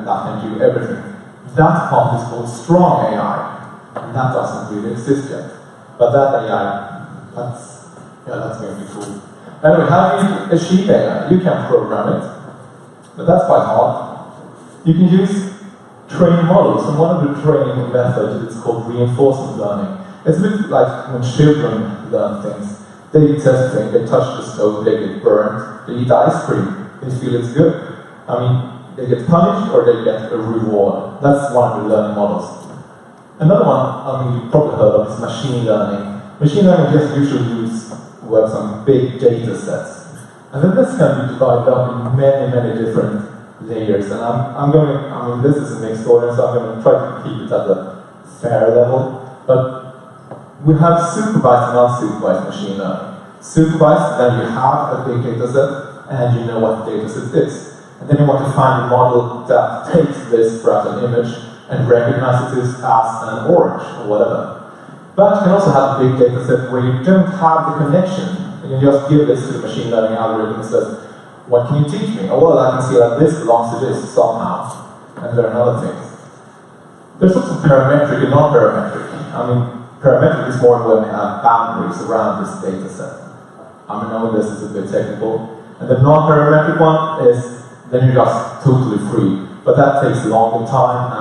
and that can do everything. That part is called strong AI, and that doesn't really exist yet. But that AI, that's going to be cool. Anyway, how do you achieve AI? You can program it, but that's quite hard. You can use training models, and one of the training methods is called reinforcement learning. It's a bit like when children learn things. They test things, they touch the stove, they get burned, they eat ice cream, they feel it's good. I mean, they get punished or they get a reward. That's one of the learning models. Another one, I mean, you've probably heard of, is machine learning. Machine learning just usually works on big data sets. And then this can be divided up in many different layers. And this is a mixed audience, so I'm going to try to keep it at a fair level. But we have supervised and unsupervised machine learning. Supervised, then you have a big data set, and you know what the data set is. And then you want to find a model that takes this, perhaps an image, and recognizes it as an orange, or whatever. But you can also have a big data set where you don't have the connection, and you just give this to the machine learning algorithm and says, what can you teach me? Oh, well, I can see that this belongs to this somehow, and learn other things. There's also parametric and non-parametric. I mean, parametric is more when we have boundaries around this data set. I know this is a bit technical. And the non-parametric one is, then you're just totally free. But that takes a longer time,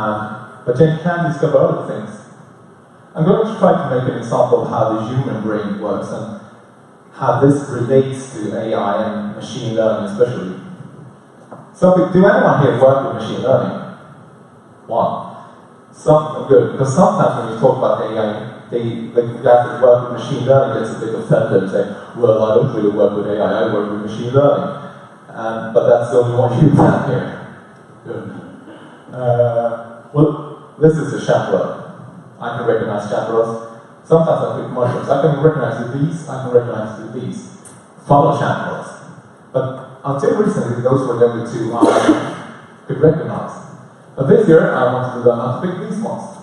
but you can discover other things. I'm going to try to make an example of how the human brain works and how this relates to AI and machine learning especially. So, do anyone here work with machine learning? One. Good, because sometimes when you talk about AI, the guys that work with machine learning gets a bit offended and say, well, I don't really work with AI, I work with machine learning. But that's the only one you have here. Good. Well, this is a chaperone. I can recognize chaperones. Sometimes I pick mushrooms. I can recognize these, I can recognize these. Follow chaperones. But until recently, those were the only two I could recognize. But this year, I wanted to learn how to pick these ones.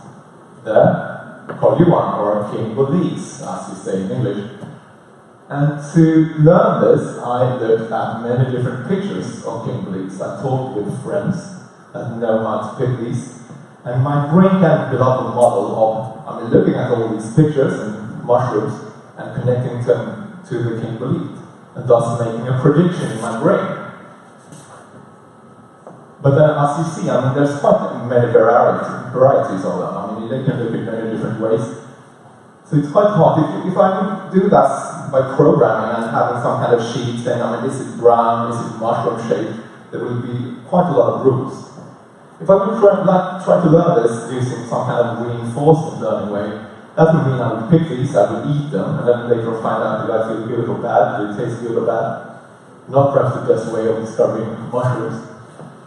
The Kolyuan, or King Belize, as you say in English. And to learn this, I looked at many different pictures of King Belize. I talked with friends that know how to pick these. And my brain can build up a model of, looking at all these pictures and mushrooms and connecting them to the King Belize, and thus making a prediction in my brain. But then, as you see, there's quite many varieties of them. They can look in many different ways. So it's quite hard. If I would do that by programming and having some kind of sheet saying, is it brown, is it mushroom shaped, there will be quite a lot of rules. If I would try to learn this using some kind of reinforcement learning way, that would mean I would pick these, I would eat them, and then later find out do I feel good or bad, do they taste good or bad. Not perhaps the best way of discovering mushrooms.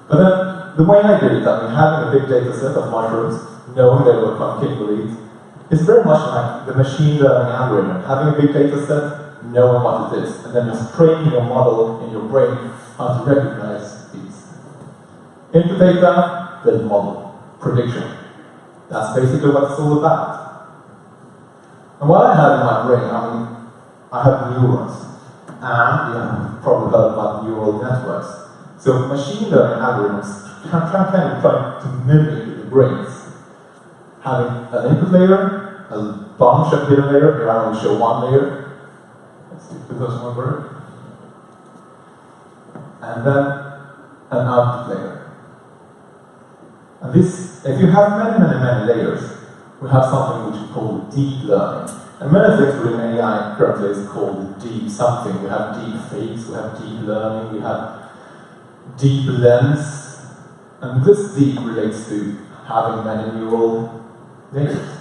But then, the way I did it, having a big data set of mushrooms, knowing they were from King Belize, is very much like the machine learning algorithm. Having a big data set, knowing what it is, and then just training your model in your brain how to recognize these. Input data, build model. Prediction. That's basically what it's all about. And what I have in my brain, I have neurons. And you have probably heard about neural networks. So machine learning algorithms can try to mimic the brains. Having an input layer, a bunch of hidden layers. Here I only show one layer. Let's see if it doesn't work. And then an output layer. And this, if you have many layers, we have something which is called deep learning. And many things within AI currently is called deep something. We have deep fakes, we have deep learning, we have deep lens. And this deep relates to having many neural layers.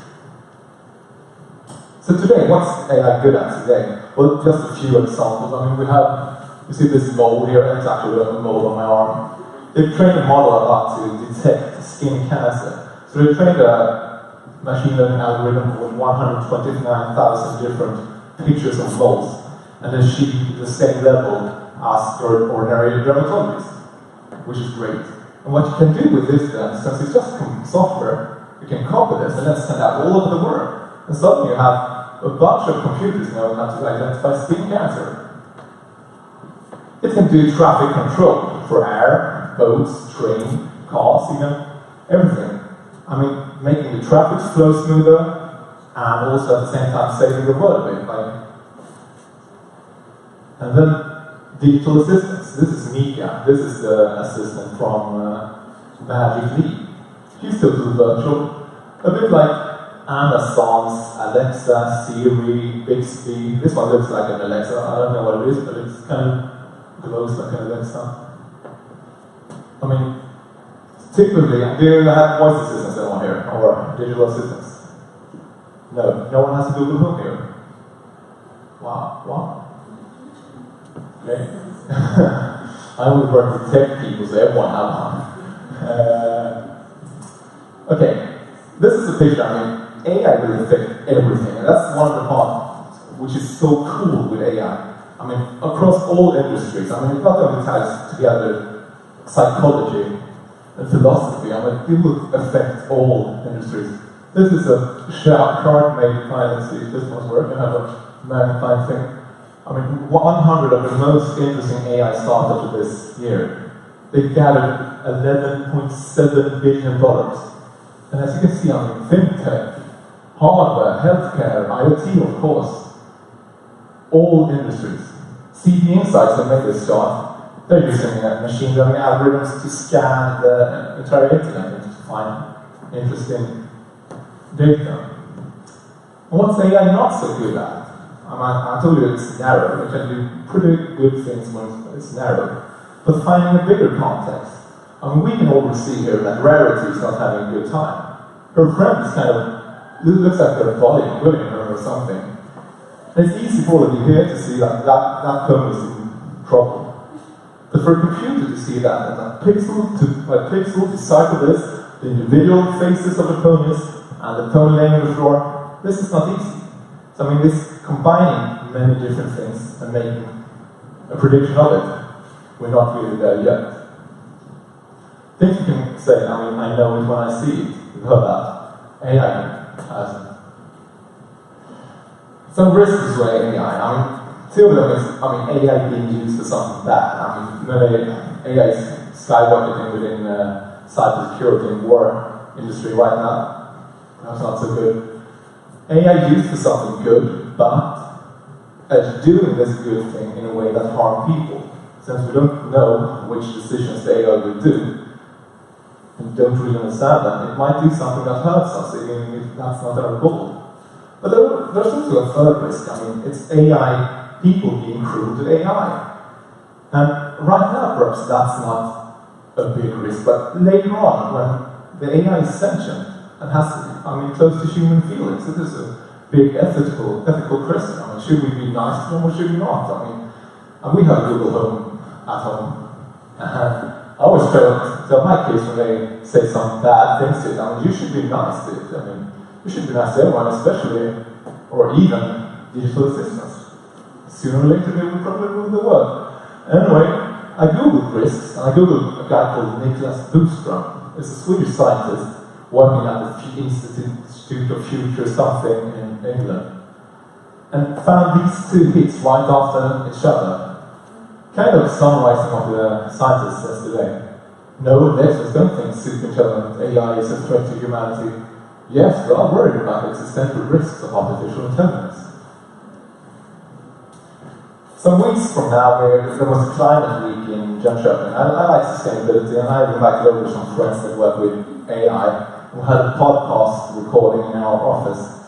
So today, what's AI good at today? Well, just a few examples. You see this mole here, it's actually a mole on my arm. They've trained a model about to detect skin cancer. So they trained a machine learning algorithm with 129,000 different pictures of moles, and achieved the same level as your ordinary dermatologist, which is great. And what you can do with this then, since it's just software, you can copy this and then send out all over the world. And suddenly you have a bunch of computers knowing how to identify skin cancer. It can do traffic control for air, boats, train, cars. even, everything. I mean, making the traffic flow smoother, and also at the same time saving the world a bit. And then digital assistants. This is Mika. This is the assistant from Magic Leap. He's totally virtual, a bit like Amazon's Alexa, Siri, Bixby. This one looks like an Alexa. I don't know what it is, but it's kind of glows like an Alexa. I mean, typically, do you have voice assistants anyone here, or digital assistants? No, no one has a Google Home here. Wow. Okay. I only work with tech people, so everyone has one. Okay, this is a picture. I mean, AI will affect everything, and that's one of the parts which is so cool with AI. I mean, across all industries. I mean, it not only ties together psychology and philosophy. I mean, it will affect all industries. This is a chart made by, let's see if this one's working. I have a magnifying thing. I mean, 100 of the most interesting AI startups of this year. They gathered $11.7 billion. And as you can see, I mean, fintech, hardware, healthcare, IoT, of course, all industries. See the insights that made this chart. They're using machine learning algorithms to scan the entire internet and to find interesting data. And what's AI not so good at? I told you it's narrow. It can do pretty good things when it's narrow. But finding a bigger context. I mean, we can already see here that Rarity is not having a good time. Her friend is kind of, looks like they're bullying her or something. And it's easy for all of you here to see that pony is in trouble. But for a computer to see that pixel to decipher this, the individual faces of the ponies, and the pony laying on the floor, this is not easy. So I mean, this combining many different things and making a prediction of it, we're not really there yet. Things you can say, I mean, I know it when I see it. You've heard that. AI has some risks with AI. I mean, two of them is, AI being used for something bad. I mean, AI is skyrocketing within cybersecurity and war industry right now. Perhaps not so good. AI used for something good, but doing this good thing in a way that harms people. Since we don't know which decisions the AI will do, and don't really understand them, it might do something that hurts us, even if that's not our goal. But there's also a third risk. I mean, it's AI, people being cruel to AI. And right now, perhaps that's not a big risk, but later on, when the AI is sentient and has, close to human feelings, it is a big ethical question. I mean, should we be nice to them or should we not? I mean, and we have Google Home at home. And I always tell my kids when they say some bad things to it, I mean, you should be nice to it. I mean, you should be nice to everyone, especially, or even, digital assistants. Sooner or later, they will probably rule the world. Anyway, I googled risks, and I googled a guy called Niklas Bostrom. He's a Swedish scientist working at the Institute of Future something in England, and found these two hits right after each other. Kind of summarizing what the scientist says today. No, let's don't think super intelligent AI is a threat to humanity. Yes, we are worried about existential risks of artificial intelligence. Some weeks from now, there was a climate week in Jönköping. I like sustainability, and I invited over some friends that work with AI. We had a podcast recording in our office.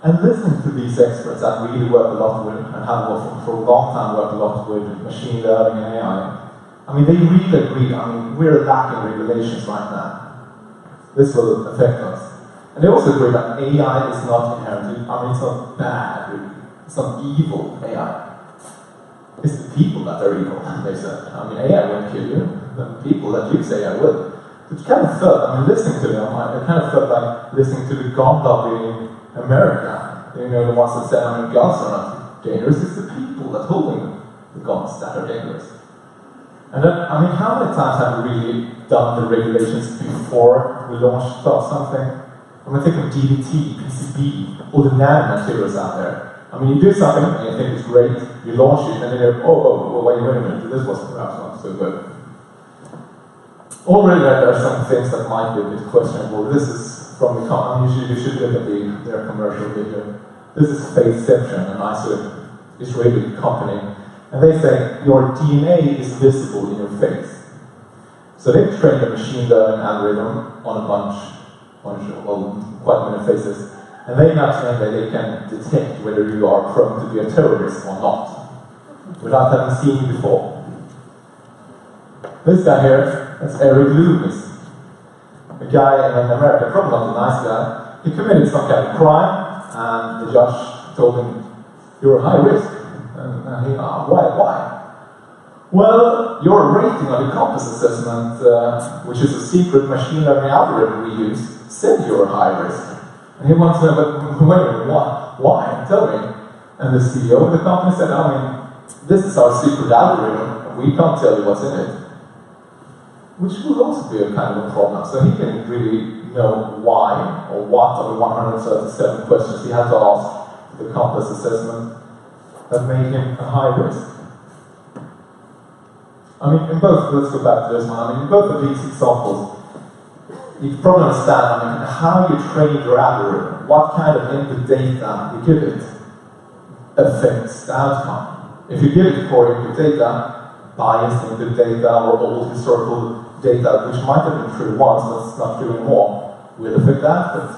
And listening to these experts that really work a lot with, and have for a long time worked a lot with machine learning and AI, I mean, they really agree. I mean, we're lacking regulations right now. This will affect us. And they also agree that AI is not inherently, it's not bad, really. It's not evil, AI. It's the people that are evil, they said. AI won't kill you, the people that use AI will. It kind of felt, listening to them, it kind of felt like listening to the gun lobby in America. The ones that said, guns are not dangerous, it's the people that holding the guns that are dangerous. And then, how many times have we really done the regulations before we launched something? Think of DDT, PCB, all the nanomaterials out there. You do something and you think it's great, you launch it, and then you're, wait a minute, this was perhaps not so good. already there are some things that might be a bit questionable. This is from the company. You should look at their commercial video. This is Faceception, an Israeli company. And they say your DNA is visible in your face. So they've trained a machine learning algorithm on a quite many faces. And they now claim that they can detect whether you are prone to be a terrorist or not, without having seen you before. This guy here, that's Eric Loomis. A guy in America, probably not a nice guy. He committed some kind of crime, and the judge told him, you're a high risk. And he, why? Well, your rating on the compass assessment, which is a secret machine learning algorithm we use, said you're a high risk. And he wants to know, but wait a minute, why? Tell me. And the CEO of the company said, this is our secret algorithm, we can't tell you what's in it. Which will also be a kind of a problem. So he didn't really know why or what of the 137 questions he had to ask the compass assessment that made him a high risk. In both, let's go back to this one. In both of these examples, you can probably understand, how you train your algorithm, what kind of input data you give it, affects the outcome. If you give it poor input data, biased input data, or old historical data, which might have been true once, but it's not true anymore, will affect the output.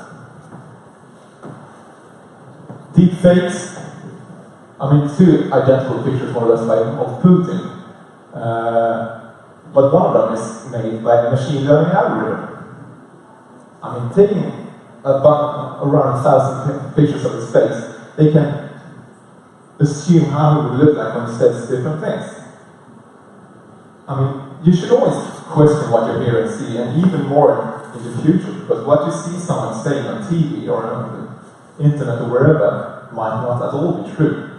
Deepfakes, two identical pictures, more or less, of Putin. But one of them is made by a machine learning algorithm. Taking around 1,000 pictures of his face, they can assume how he would look like when he says different things. You should always question what you hear and see, and even more in the future, because what you see someone saying on TV or on the internet or wherever might not at all be true.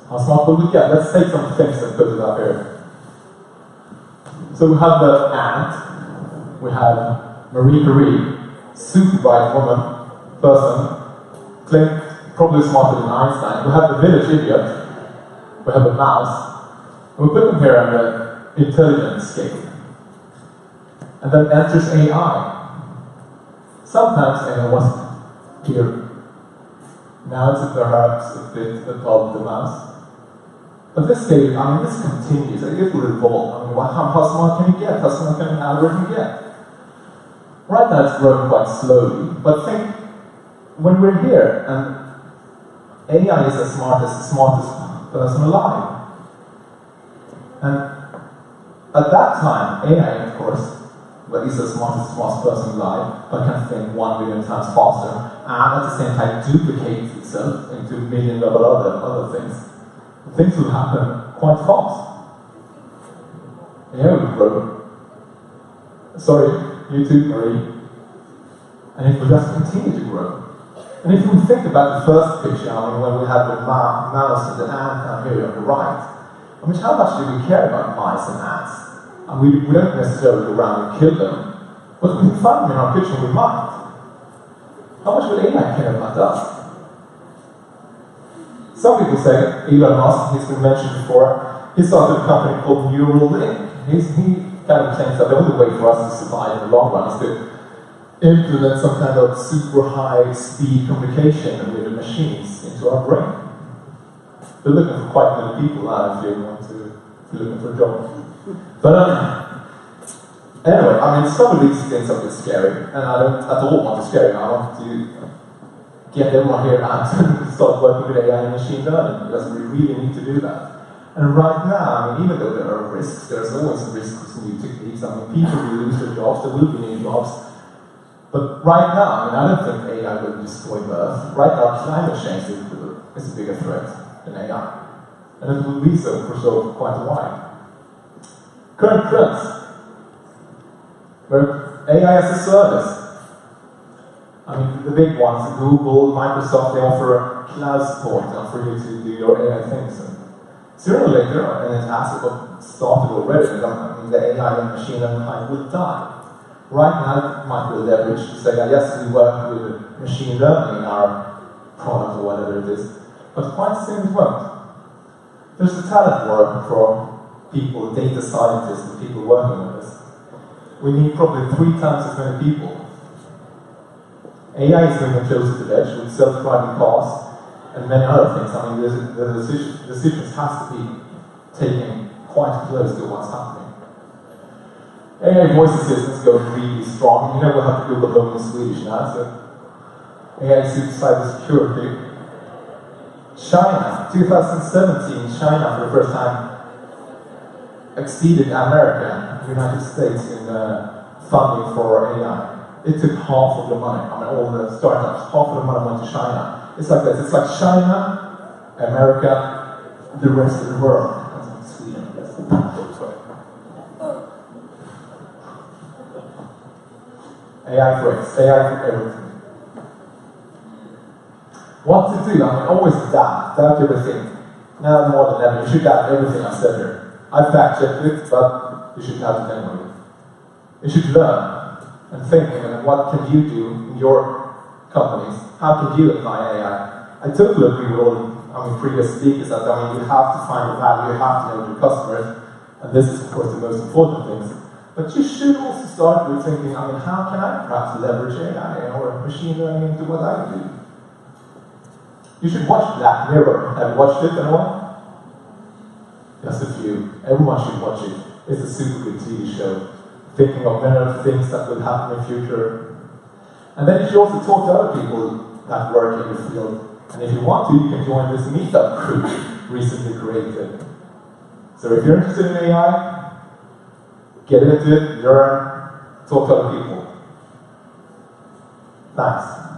How smart will we get? Let's take some things and put it up here. So we have the ant, we have Marie Curie, super bright person, probably smarter than Einstein. We have the village idiot, we have a mouse, and we put them here on the intelligence scale. And then enters AI. Sometimes AI was here. Now it's perhaps a bit above the mouse. But this scale, this continues, it will evolve. How smart can you get? How smart can an algorithm get? Right now it's growing quite slowly, but think, when we're here, and AI is the smartest person alive. And at that time, AI, of course, is the smartest person alive, but can think 1 million times faster, and at the same time duplicates itself into a million of other things. Things will happen quite fast. AI will grow. Sorry, you too, Marie. And it will just continue to grow. And if we think about the first picture, when we had the mouse and the ant down here on the right, how much do we care about mice and ants? We don't necessarily go around and kill them, but if we find them in our kitchen, we might. How much would AI care about us? Some people say, Elon Musk, he's been mentioned before, he started a company called Neuralink. He kind of claims that the only way for us to survive in the long run is to implement some kind of super high speed communication with the machines into our brain. They're looking for quite many people now if you're looking for a job. But anyway, some of these things are a bit scary, and I don't at all want to scare you. I want to get everyone here out and start working with AI and machine learning, because we really need to do that. And right now, even though there are risks, there's always risks with new techniques. People will lose their jobs, there will be new jobs. But right now, I don't think AI will destroy the Earth. Right now, climate change is a bigger threat than AI. And it will be so for quite a while. Current trends. Where AI as a service. The big ones, Google, Microsoft, they offer cloud support for you to do your AI things. And sooner or later, and it has started already, the AI and machine learning hype will die. Right now, it might be leverage to say, yes, we work with machine learning in our product or whatever it is, but quite soon it won't. There's a talent war for people, data scientists, and people working on this. We need probably 3 times as many people. AI is moving closer to the edge with self-driving cars and many other things. I mean, the decisions has to be taken quite close to what's happening. AI voice assistants go really strong. You know we have to Google Home in Swedish now, so AI suits cybersecurity. China, 2017, China for the first time exceeded America, United States in funding for AI. It took half of the money. I mean, all the startups, half of the money went to China. It's like this. It's like China, America, the rest of the world. Sweden. AI for X, AI for everything. What to do? I mean, always adapt everything. Now more than ever, you should adapt everything I said here. I fact-checked it, but you should adapt it anyway. You should learn and think, what can you do in your companies? How can you apply AI? I totally agree with all previous speakers that you have to find the value, you have to know your customers, and this is of course the most important things. But you should also start with thinking, how can I perhaps leverage AI or machine learning into what I do? You should watch Black Mirror. Have you watched it, anyone? Just a few. Everyone should watch it. It's a super good TV show. Thinking of many other things that will happen in the future. And then you should also talk to other people that work in the field. And if you want to, you can join this meetup group recently created. So if you're interested in AI, get into it, learn, talk to other people. Thanks.